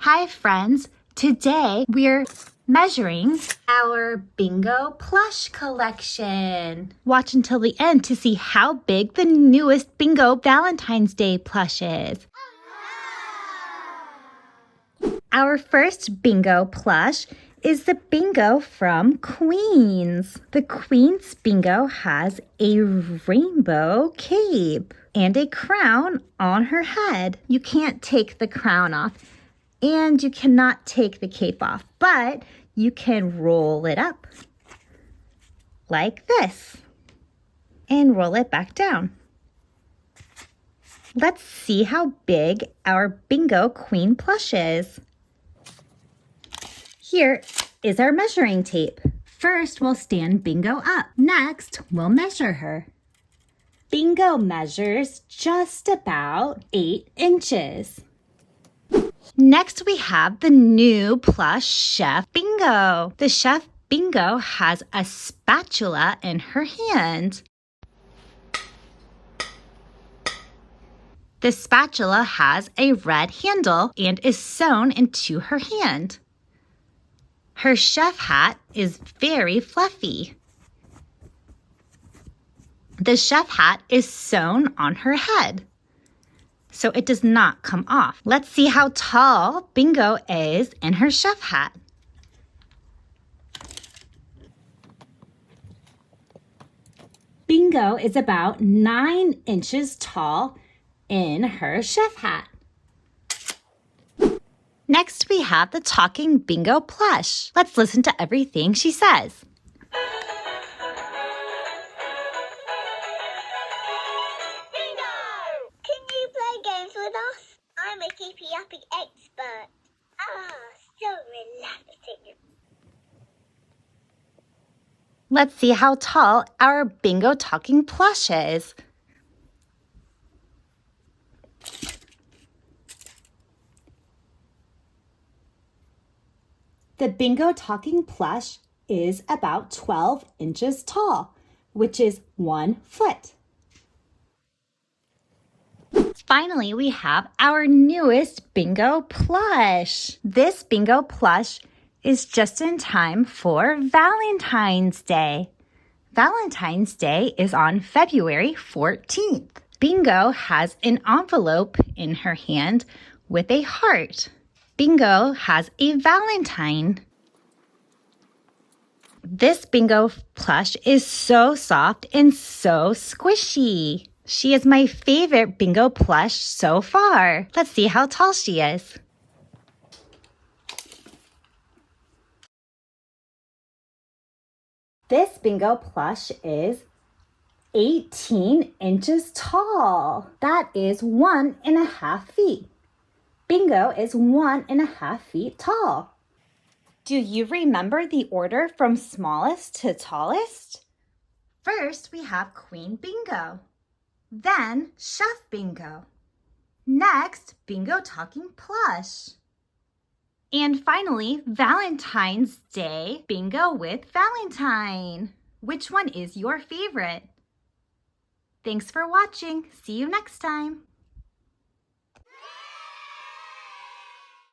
Hi friends, today we're measuring our Bingo Plush collection. Watch until the end to see how big the newest Bingo Valentine's Day plush is. Our first Bingo plush is the Bingo from Queens. The Queen's Bingo has a rainbow cape and a crown on her head. You can't take the crown off. And you cannot take the cape off, but you can roll it up like this and roll it back down. Let's see how big our Bingo Queen plush is. Here is our measuring tape. First, we'll stand Bingo up. Next, we'll measure her. Bingo measures just about 8 inches. Next, we have the new plush Chef Bingo. The Chef Bingo has a spatula in her hand. The spatula has a red handle and is sewn into her hand. Her chef hat is very fluffy. The chef hat is sewn on her head, so it does not come off. Let's see how tall Bingo is in her chef hat. Bingo is about 9 inches tall in her chef hat. Next, we have the talking Bingo plush. Let's listen to everything she says. I'm a keepy-uppy expert. So relaxing. Let's see how tall our Bingo talking plush is. The Bingo talking plush is about 12 inches tall, which is 1 foot. Finally, we have our newest Bingo plush. This Bingo plush is just in time for Valentine's Day. Valentine's Day is on February 14th. Bingo has an envelope in her hand with a heart. Bingo has a Valentine. This Bingo plush is so soft and so squishy. She is my favorite Bingo plush so far. Let's see how tall she is. This Bingo plush is 18 inches tall. That is 1.5 feet. Bingo is 1.5 feet tall. Do you remember the order from smallest to tallest? First, we have Queen Bingo. Then, Chef Bingo. Next, Bingo Talking Plush. And finally, Valentine's Day Bingo with Valentine. Which one is your favorite? Thanks for watching. See you next time.